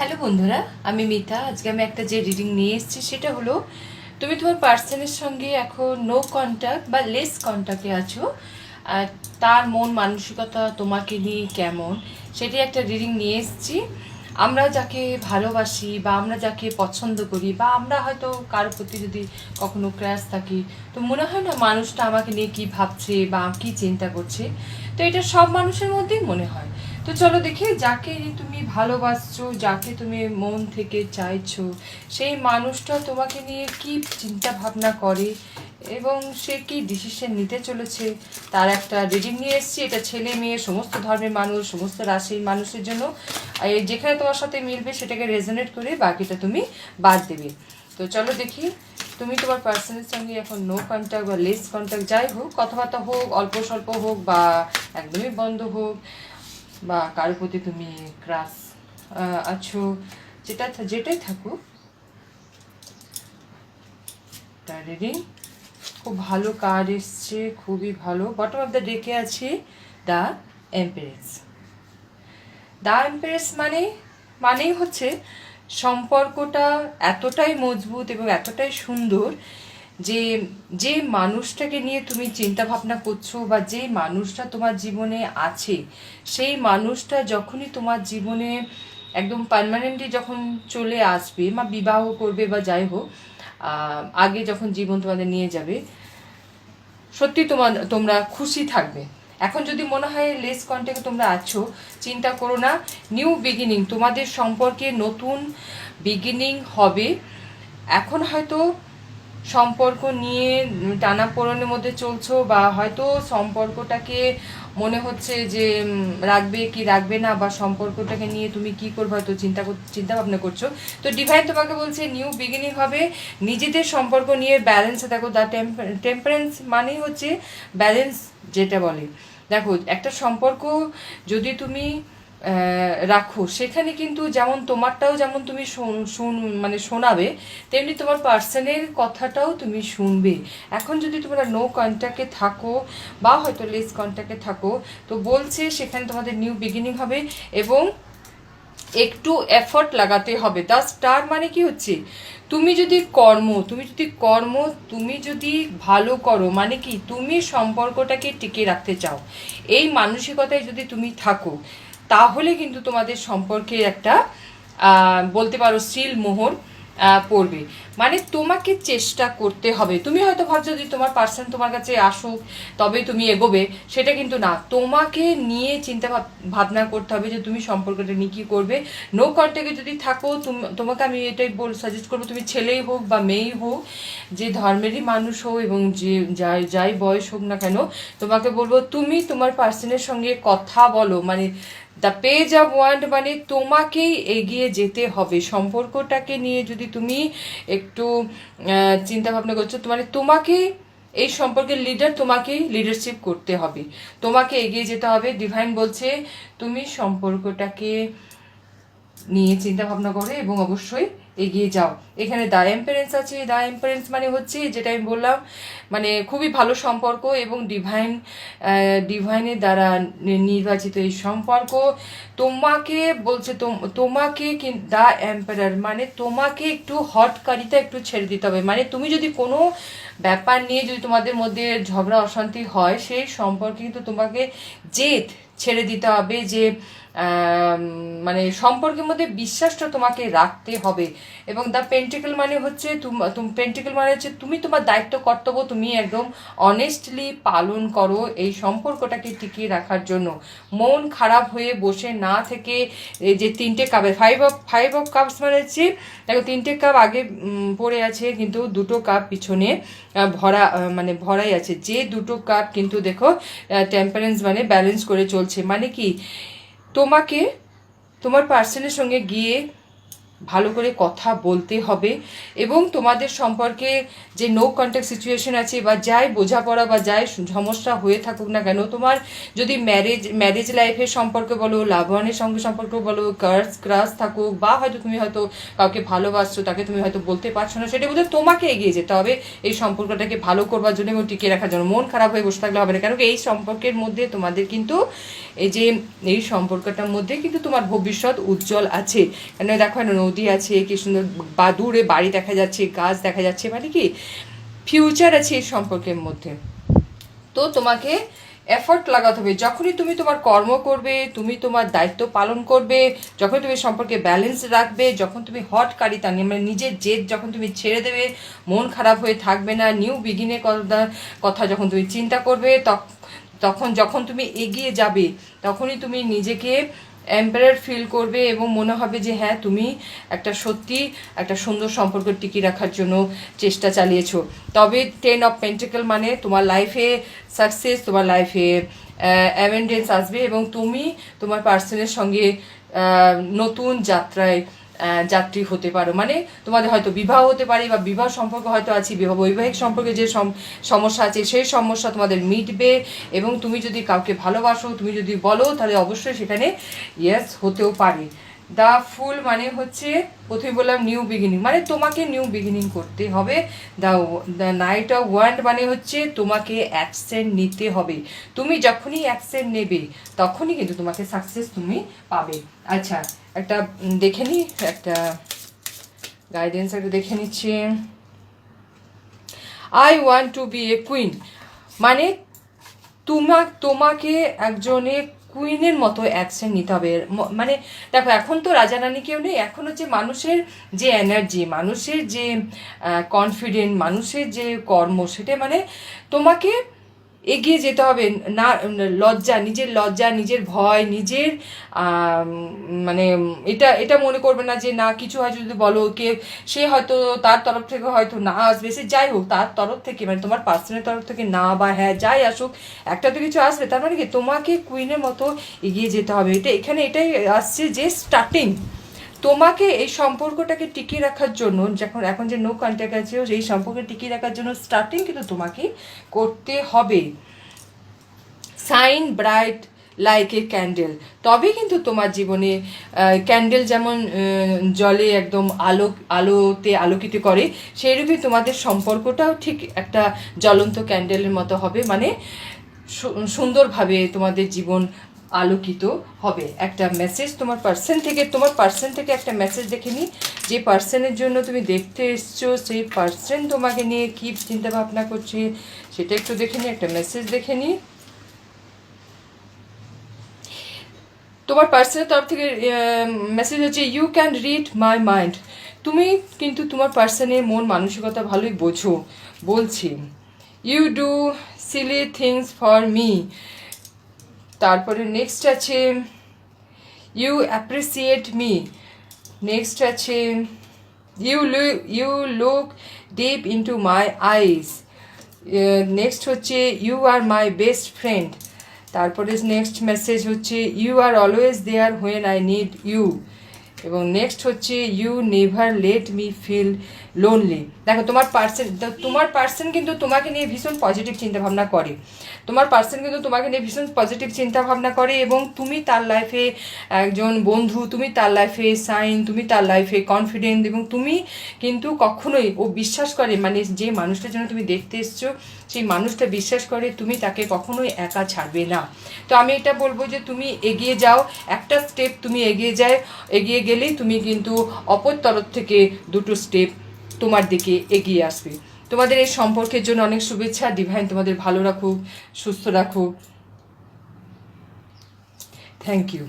Hello বন্ধুরা, আমি মিতা। আজকে আমি একটা যে রিডিং নিয়ে এসেছি সেটা হলো তুমি তোমার পার্সনের সঙ্গে এখন নো কন্ট্যাক্ট বা লেস কন্ট্যাক্টে আছো। আর তার মন মানসিকতা তোমাকে নিয়ে কেমন, সেটি একটা রিডিং নিয়ে এসেছি। আমরা যাকে ভালোবাসি বা আমরা যাকে পছন্দ করি বা আমরা হয়তো কারোর প্রতি যদি কখনো ক্র্যাশ থাকি, তো মনে হয় না মানুষটা আমাকে নিয়ে কী ভাবছে বা কী চিন্তা করছে। তো এটা সব মানুষের মধ্যেই মনে হয়। তো চলো দেখি, যাকে তুমি ভালোবাসছো, যাকে তুমি মন থেকে চাইছো, সেই মানুষটা তোমাকে নিয়ে কি চিন্তা ভাবনা করে এবং সে কি ডিসিশন নিতে চলেছে, তার একটা রিডিং নিয়ে এসেছি। এটা ছেলে মেয়ে সমস্ত ধর্মের মানুষ, সমস্ত রাশির মানুষের জন্য। যেখানে তোমার সাথে মিলবে সেটাকে রেজোনেট করে বাকিটা তুমি বাদ দেবে। তো চলো দেখি, তুমি তোমার পার্সনের সঙ্গে এখন নো কন্ট্যাক্ট বা লেস কন্ট্যাক্ট যাই হোক, কথাবার্তা হোক, অল্প স্বল্প হোক বা একদমই বন্ধ হোক, বা কারোর প্রতি তুমি ক্রাশ আছো, যেটাই থাকুক, তার রিডিং খুব ভালো কার্ড এসছে, খুবই ভালো। বটম অফ দ্য ডেকে আছে দ্য এম্পারেস। দ্য এম্পারেস মানেই হচ্ছে সম্পর্কটা এতটাই মজবুত এবং এতটাই সুন্দর যে যে মানুষটাকে নিয়ে তুমি চিন্তা ভাবনা করছো বা যে মানুষটা তোমার জীবনে আছে, সেই মানুষটা যখনই তোমার জীবনে একদম পার্মানেন্টলি যখন চলে আসবে বা বিবাহ করবে বা যাই হোক, আগে যখন জীবন তোমাদের নিয়ে যাবে, সত্যি তোমরা খুশি থাকবে। এখন যদি মনে হয় লেস কন্ট্যাক্টে তোমরা আছো, চিন্তা করো না, নিউ বিগিনিং, তোমাদের সম্পর্কে নতুন বিগিনিং হবে। এখন হয়তো সম্পর্ক নিয়ে টানাপোড়েনের মধ্যে চলছো, বা হয়তো সম্পর্কটাকে মনে হচ্ছে যে রাখবে কি রাখবে না, বা সম্পর্কটাকে নিয়ে তুমি কি করবে হয়তো চিন্তা ভাবনা করছো। তো ডিভাইন তোমাকে বলছে নিউ বিগিনিং হবে। নিজেদের সম্পর্ক নিয়ে ব্যালেন্সে দেখো। দ্য টেম্পারেন্স মানেই হচ্ছে ব্যালেন্স, যেটা বলে। দেখো, একটা সম্পর্ক যদি তুমি রাখো, সেখানে কিন্তু যেমন তোমারটাও যেমন তুমি শোনাবে, তেমনি তোমার পার্সনের কথাটাও তুমি শুনবে। এখন যদি তোমরা নো কন্ট্যাক্টে থাকো বা হয়তো লেস কন্ট্যাক্টে থাকো, তো বলছে সেখানে তোমাদের নিউ বিগিনিং হবে এবং একটু এফর্ট লাগাতে হবে। দ্য স্টার মানে কি হচ্ছে, তুমি যদি তুমি যদি ভালো করো, মানে কি তুমি সম্পর্কটাকে টিকে রাখতে চাও, এই মানসিকতায় যদি তুমি থাকো, তাহলে কিন্তু তোমাদের সম্পর্কে একটা বলতে পারো সিল মোহর পড়বে। মানে তোমাকে চেষ্টা করতে হবে। তুমি হয়তো ভাবছো যে তোমার পার্সন তোমার কাছে আসুক তবেই তুমি এগোবে, সেটা কিন্তু না। তোমাকে নিয়ে চিন্তা ভাবনা করতে হবে যে তুমি সম্পর্কটা নিয়ে কী করবে। নো কন্ট্যাক্টে যদি থাকো, তোমাকে আমি এটাই সাজেস্ট করবো, তুমি ছেলেই হোক বা মেয়েই হোক, যে ধর্মেরই মানুষ হোক এবং যে যাই বয়স হোক না কেন, তোমাকে বলবো তুমি তোমার পার্সনের সঙ্গে কথা বলো। মানে দ্য পেজ অফ ওয়ান্ড মানে তোমাকেই এগিয়ে যেতে হবে। সম্পর্কটাকে নিয়ে যদি তুমি একটু চিন্তা ভাবনা করছো, মানে তোমাকে এই সম্পর্কের লিডার, তোমাকেই লিডারশিপ করতে হবে, তোমাকে এগিয়ে যেতে হবে। ডিভাইন বলছে তুমি সম্পর্কটাকে নিয়ে চিন্তা ভাবনা করে এবং অবশ্যই এগিয়ে যাও। এখানে দ্য এম্পারেন্স আছে। দ্য এম্পারেন্স মানে হচ্ছে যেটা আমি বললাম, মানে খুবই ভালো সম্পর্ক এবং ডিভাইনের দ্বারা নির্বাচিত এই সম্পর্ক তোমাকে বলছে, তোমাকে দ্য এম্পারার মানে তোমাকে একটু হটকারিতা একটু ছেড়ে দিতে হবে। মানে তুমি যদি কোনো ব্যাপার নিয়ে যদি তোমাদের মধ্যে ঝগড়া অশান্তি হয়, সেই সম্পর্কে কিন্তু তোমাকে জেদ ছেড়ে দিতে হবে। যে মানে সম্পর্কের মধ্যে বিশ্বাসটা তোমাকে রাখতে হবে। এবং দ্য পেন্টিকল মানে হচ্ছে পেন্টিকল মানে হচ্ছে তুমি তোমার দায়িত্ব কর্তব্য তুমি একদম অনেস্টলি পালন করো এই সম্পর্কটাকে টিকিয়ে রাখার জন্য। মন খারাপ হয়ে বসে না থেকে, এই যে তিনটে কাপে ফাইভ অফ কাপস মানে হচ্ছে, দেখো তিনটে কাপ আগে পড়ে আছে কিন্তু দুটো কাপ পিছনে ভরা, মানে ভরাই আছে। যে দুটো কাপ কিন্তু দেখো টেম্পারেন্স মানে ব্যালেন্স করে চলছে। মানে কি তোমাকে তোমার পার্সনের সঙ্গে গিয়ে ভালো করে কথা বলতে হবে এবং তোমাদের সম্পর্কে যে নো কন্ট্যাক্ট সিচুয়েশন আছে বা যাই বোঝাপড়া বা যাই সমস্যা হয়ে থাকুক না কেন, তোমার যদি ম্যারেজ লাইফের সম্পর্কে বলো, লাভ ওয়ানের সঙ্গে সম্পর্ক বলো, ক্রাশ থাকুক, বা হয়তো তুমি হয়তো কাউকে ভালোবাসছো, তাকে তুমি হয়তো বলতে পারছো না, সেটা বোধহয় তোমাকে এগিয়ে যেতে হবে এই সম্পর্কটাকে ভালো করবার জন্য এবং টিকিয়ে রাখার জন্য। মন খারাপ হয়ে বসে থাকলে হবে না, কেন এই সম্পর্কের মধ্যে তোমাদের কিন্তু এই সম্পর্কটার মধ্যে কিন্তু তোমার ভবিষ্যৎ উজ্জ্বল আছে। কেন দেখো নদী আছে, কি সুন্দর, বা দূরে বাড়ি দেখা যাচ্ছে, গাছ দেখা যাচ্ছে, মানে কি ফিউচার আছে এই সম্পর্কের মধ্যে। তো তোমাকে এফর্ট লাগাতে হবে। যখনই তুমি তোমার কর্ম করবে, তুমি তোমার দায়িত্ব পালন করবে, যখন তুমি সম্পর্কে ব্যালেন্স রাখবে, যখন তুমি হট কারিতা মানে নিজের জেদ যখন তুমি ছেড়ে দেবে, মন খারাপ হয়ে থাকবে না, নিউ বিগিনের কথা যখন তুমি চিন্তা করবে, তখন যখন তুমি এগিয়ে যাবে, তখনই তুমি নিজেকে এম্পায়ার ফিল করবে এবং মনে হবে যে হ্যাঁ, তুমি সত্যি একটা সুন্দর সম্পর্ক টিকিয়ে রাখার জন্য চেষ্টা চালিয়েছো। তবে 10 অফ পেন্টিকল মানে তোমার লাইফে সাকসেস, তোমার লাইফে অ্যাভেন্ডেন্স আসবে এবং তুমি তোমার পার্সনের সঙ্গে নতুন যাত্রী হতে পারো। মানে তোমাদের হয়তো বিবাহ হতে পারে বা বিবাহ সম্পর্ক হয়তো আছে, বৈবাহিক সম্পর্কে যে সমস্যা আছে সেই সমস্যা তোমাদের মিটবে এবং তুমি যদি কাউকে ভালোবাসো, তুমি যদি বলো, তাহলে অবশ্যই সেখানে ইয়েস হতেও পারে। দ্য ফুল মানে হচ্ছে, প্রথমে বললাম নিউ বিগিনিং, মানে তোমাকে নিউ বিগিনিং করতে হবে। দ্য নাইট অফ ওয়ান্ড মানে হচ্ছে তোমাকে অ্যাকশন নিতে হবে। তুমি যখনই অ্যাকশন নেবে তখনই কিন্তু তোমাকে সাকসেস তুমি পাবে। আচ্ছা, একটা দেখে নিই, একটা গাইডেন্স একটা দেখে নিচ্ছি। I want to be a queen মানে তোমাকে একজনের কুইনের মতো অ্যাকশন নিতে হবে। মানে দেখো, এখন তো রাজা রানী কেউ নেই, এখন হচ্ছে মানুষের যে এনার্জি, মানুষের যে কনফিডেন্ট, মানুষের যে কর্ম, সেটা মানে তোমাকে এগিয়ে যেতে হবে না। নিজের লজ্জা, নিজের ভয়, নিজের মানে এটা মনে করবে না যে না কিছু হয় যদি বলো সে হয়তো তার তরফ থেকে হয়তো না আসবে, সে যাই হোক তার তরফ থেকে, মানে তোমার পার্সনের তরফ থেকে না বা হ্যাঁ যাই আসুক, একটা তো কিছু আসবে। তার মানে কি তোমাকে কুইনের মতো এগিয়ে যেতে হবে। এটাই আসছে যে স্টার্টিং। তোমাকে এই সম্পর্কটাকে টিকিয়ে রাখার জন্য, এখন যে নো কন্ট্যাক্ট আছে, এই সম্পর্কে টিকিয়ে রাখার জন্য স্টার্টিং কিন্তু তোমাকে করতে হবে। Shine bright like a candle, তবে কিন্তু তোমার জীবনে ক্যান্ডেল যেমন জলে একদম আলোতে আলোকিত করে, সেইরূপই তোমাদের সম্পর্কটাও ঠিক একটা জ্বলন্ত ক্যান্ডেলের মতো হবে। মানে সুন্দরভাবে তোমাদের জীবন আলোকিত হবে। একটা মেসেজ তোমার পার্সন থেকে একটা মেসেজ দেখে নিই। যে পার্সনের জন্য তুমি দেখতে এসছো, সেই পার্সন তোমাকে নিয়ে কী চিন্তা ভাবনা করছে সেটা একটু দেখে নিই, একটা মেসেজ দেখে নিই। তোমার পার্সনের তরফ থেকে মেসেজ হচ্ছে, you can read my mind. তুমি কিন্তু তোমার পার্সনের মন মানসিকতা ভালোই বোঝো, বলছি। You do silly things for me. তারপরে নেক্সট আছে, ইউ অ্যাপ্রিসিয়েট মি। নেক্সট আছে, you look deep into my eyes. Next হচ্ছে, you are my best friend. তারপরে নেক্সট মেসেজ হচ্ছে, you are always there when I need you. এবং next হচ্ছে, you never let me feel lonely. দেখো, তোমার person কিন্তু তোমাকে নিয়ে ভীষণ পজিটিভ চিন্তাভাবনা করে। এবং তুমি তার লাইফে একজন বন্ধু, তুমি তার লাইফে সাইন, তুমি তার লাইফে কনফিডেন্ট, এবং তুমি কিন্তু কখনোই, ও বিশ্বাস করে, মানে যে মানুষটার জন্য তুমি দেখতে এসছো সেই মানুষটা বিশ্বাস করে তুমি তাকে কখনোই একা ছাড়বে না। তো আমি এটা বলবো যে তুমি এগিয়ে যাও, একটা স্টেপ তুমি এগিয়ে গেলেই তুমি কিন্তু অপর তরফ থেকে দুটো স্টেপ তোমার দিকে এগিয়ে আসবে। তোমাদের এই সম্পর্কের জন্য অনেক শুভেচ্ছা। ডিভাইন তোমাদের ভালো রাখুক, সুস্থ রাখুক। Thank you.